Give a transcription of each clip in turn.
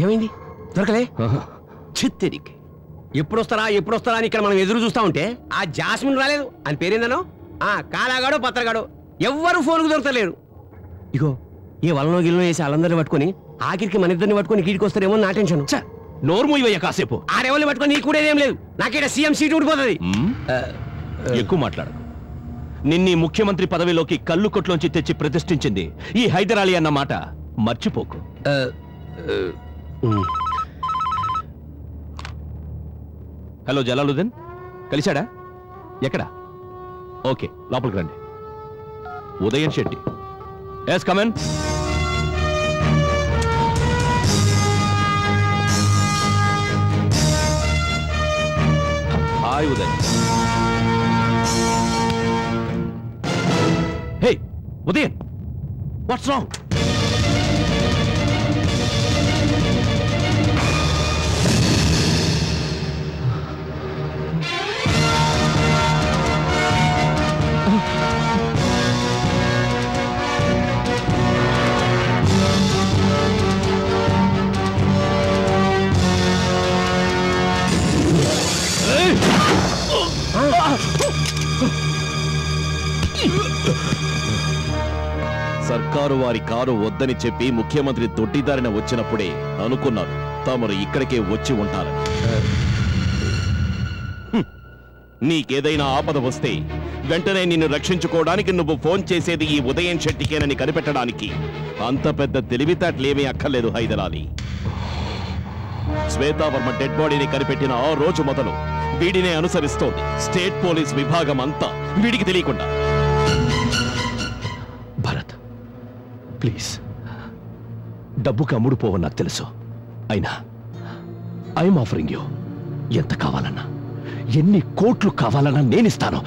ఏమైంది? దొరకలే? చిత్తెరికి ఎప్పుడొస్తారా అని ఇక్కడ మనం ఎదురు చూస్తా ఉంటే ఆ జాస్మిన్ రాలేదు. అని పేరేందనో కాలాగాడో పత్రగాడో ఎవ్వరు ఫోన్కు దొరకలేరు. ఇగో ఏ వలనో గిల్లో వేసి వాళ్ళందరినీ పట్టుకొని ఆఖరికి మన ఇద్దరిని పట్టుకొని గీడికి వస్తారేమో నా టెన్షన్. నోర్ము ఇవయ్య కాసేపు. ఆరెవరిని పట్టుకొని నీకు కూడా ఏం లేదు. నాకేట సీఎం సీట్ ఊడిపోతుంది. ఎక్కువ మాట్లాడు. నిన్నీ ముఖ్యమంత్రి పదవిలోకి కళ్ళు కొట్లోంచి తెచ్చి ప్రతిష్ఠించింది ఈ హైదర్ అలీ అన్న మాట మర్చిపోకు. హలో జలాలుద్దీన్, కలిశాడా? ఎక్కడ? ఓకే, లోపలికి రండి. ఉదయన్ శెట్టి. ఎస్ కమెన్. హాయ్ ఉదయ్. హే ఉదయన్, వాట్స్ రాంగ్? సర్కారు వారి కారు వద్దని చెప్పి ముఖ్యమంత్రి దొడ్డిదారిన వచ్చినప్పుడే అనుకున్నారు తమరు ఇక్కడికే వచ్చి ఉంటారని. నీకేదైనా ఆపద వస్తే వెంటనే నిన్ను రక్షించుకోవడానికి నువ్వు ఫోన్ చేసేది ఈ ఉదయన్ శెట్టికేనని కనిపెట్టడానికి అంత పెద్ద తెలివితేటలేమీ అక్కర్లేదు హైదర్ అలీ. శ్వేతావర్మ డెడ్ బాడీని కనిపెట్టిన ఆ రోజు మొదలు వీడినే అనుసరిస్తోంది స్టేట్ పోలీస్ విభాగం అంతా, వీడికి తెలియకుండా. భరత్ ప్లీజ్, డబ్బుకి అమ్ముడుపోవని నాకు తెలుసు. అయినా ఐఎమ్ ఆఫరింగ్ యూ. ఎంత కావాలన్నా, ఎన్ని కోట్లు కావాలన్నా నేనిస్తాను.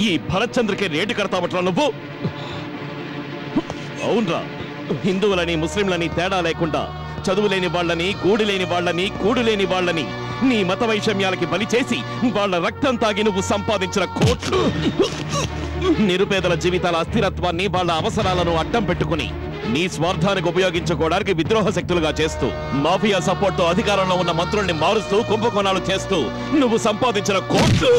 ఈ భరత్ చంద్రకి రేటు కడతావట్రా నువ్వు? అవునరా, హిందువులని ముస్లింలని తేడా లేకుండా చదువులేని వాళ్ళని, గూడులేని వాళ్ళని, కూడులేని వాళ్ళని నీ మత వైషమ్యాలకి బలి చేసి వాళ్ళ రక్తం తాగి నువ్వు సంపాదించిన కోట్లు నిరుపేదల జీవితాల అస్థిరత్వాన్ని, వాళ్ళ అవసరాలను అడ్డం పెట్టుకుని నీ స్వార్థానికి ఉపయోగించుకోవడానికి విద్రోహ శక్తులుగా చేస్తూ, మాఫియా సపోర్ట్ తో అధికారంలో ఉన్న మంత్రుల్ని మారుస్తూ కుంభకోణాలు చేస్తూ నువ్వు సంపాదించిన కోట్లు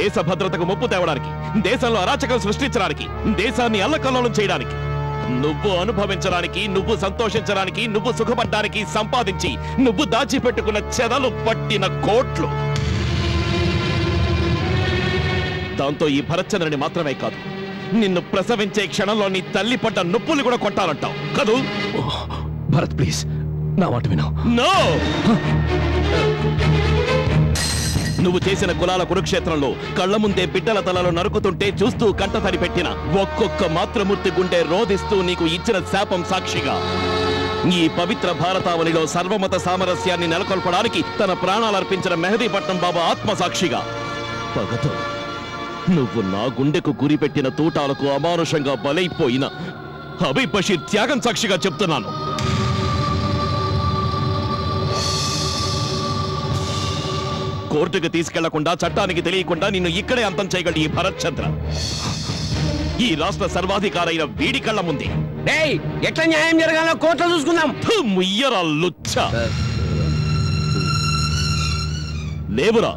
దేశ భద్రతకు ముప్పు తేవడానికి, దేశంలో అరాచకం సృష్టించడానికి, దేశాన్ని అల్లకల్లోలం చేయడానికి, నువ్వు అనుభవించడానికి, నువ్వు సంతోషించడానికి, నువ్వు సుఖపడ్డానికి సంపాదించి నువ్వు దాచిపెట్టుకున్న చెదలు పట్టిన కోట్లు. దాంతో ఈ భరత్చంద్రని మాత్రమే కాదు, నిన్ను ప్రసవించే క్షణంలో నీ తల్లి పడ్డ నొప్పులు కూడా కొట్టాలంటావు కదూ? భరత్ ప్లీజ్, నా మాట విను. నో, నువ్వు చేసిన కులాల కురుక్షేత్రంలో కళ్ల ముందే బిడ్డల తలలో నరుకుతుంటే చూస్తూ కంటతడి పెట్టిన ఒక్కొక్క మాతృమూర్తి గుండె రోధిస్తూ నీకు ఇచ్చిన శాపం సాక్షిగా ఈ పవిత్ర భారతావనిలో సర్వమత సామరస్యాన్ని నెలకొల్పడానికి తన ప్రాణాలర్పించిన మెహదీపట్నం బాబా ఆత్మసాక్షిగా పగతో నువ్వు నా గుండెకు గురిపెట్టిన తూటాలకు అమానుషంగా బలైపోయిన హబీబ్ బషీర్ త్యాగం సాక్షిగా చెప్తున్నాను. కోర్టుకు తీసుకెళ్లకుండా, చట్టానికి తెలియకుండా నిన్ను ఇక్కడే అంతం చేయగలడు ఈ భరత్ చంద్ర. ఈ రాష్ట్ర సర్వాధికారైన వీడి కళ్ళ ముందే ఎట్లా న్యాయం జరగాలో కోర్టులో చూసుకుందాం. ముయ్యరా లుచ్చ. లేవురా,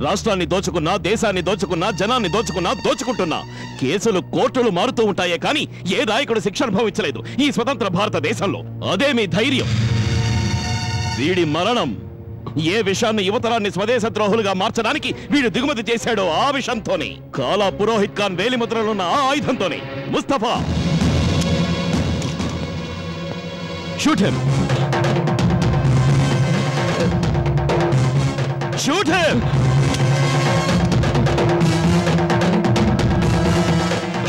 రాష్ట్రాన్ని దోచుకున్నా, దేశాన్ని దోచుకున్నా, జనాన్ని దోచుకున్నా, దోచుకుంటున్నా కేసులు కోర్టులు మారుతూ ఉంటాయే కానీ ఏ నాయకుడు శిక్ష అనుభవించలేదు ఈ స్వతంత్ర భారతదేశంలో. అదే మీ ధైర్యం. వీడి మరణం ఏ విషయాన్ని యువతరాన్ని స్వదేశ ద్రోహులుగా మార్చడానికి వీడు దిగుమతి చేశాడో ఆ విషయంతోనే, కాలా పురోహిత్ ఖాన్ వేలిముద్రలున్న ఆ ఆయుధంతోనే. Mustafa, shoot him. Shoot him!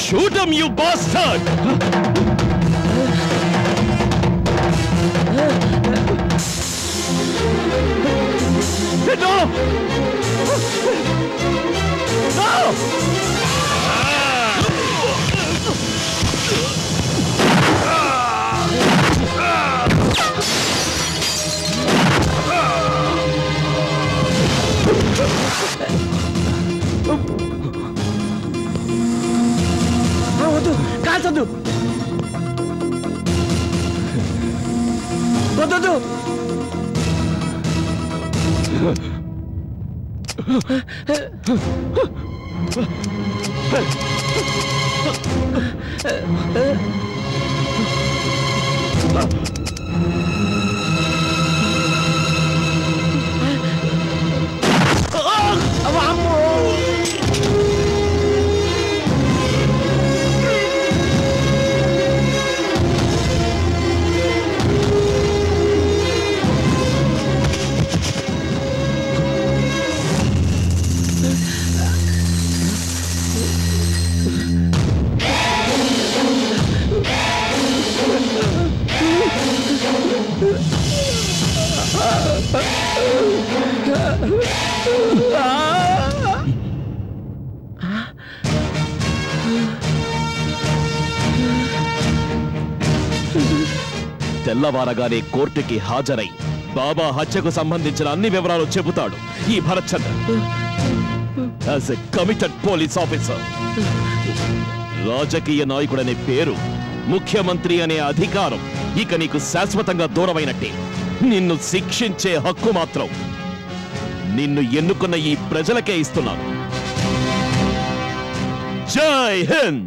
Shoot him, you bastard! No! No! వద్దు కాల్చొద్దు వద్దొద్దు తెల్లవారగానే కోర్టుకి హాజరై బాబా హత్యకు సంబంధించిన అన్ని వివరాలు చెబుతాడు ఈ Bharat Chandra. As a committed police officer, రాజకీయ నాయకుడనే పేరు, ముఖ్యమంత్రి అనే అధికారం ఇక నీకు శాశ్వతంగా దూరమైనట్టే. నిన్ను శిక్షించే హక్కు మాత్రం నిన్ను ఎన్నుకున్న ఈ ప్రజలకే ఇస్తున్నాను. జై హింద్.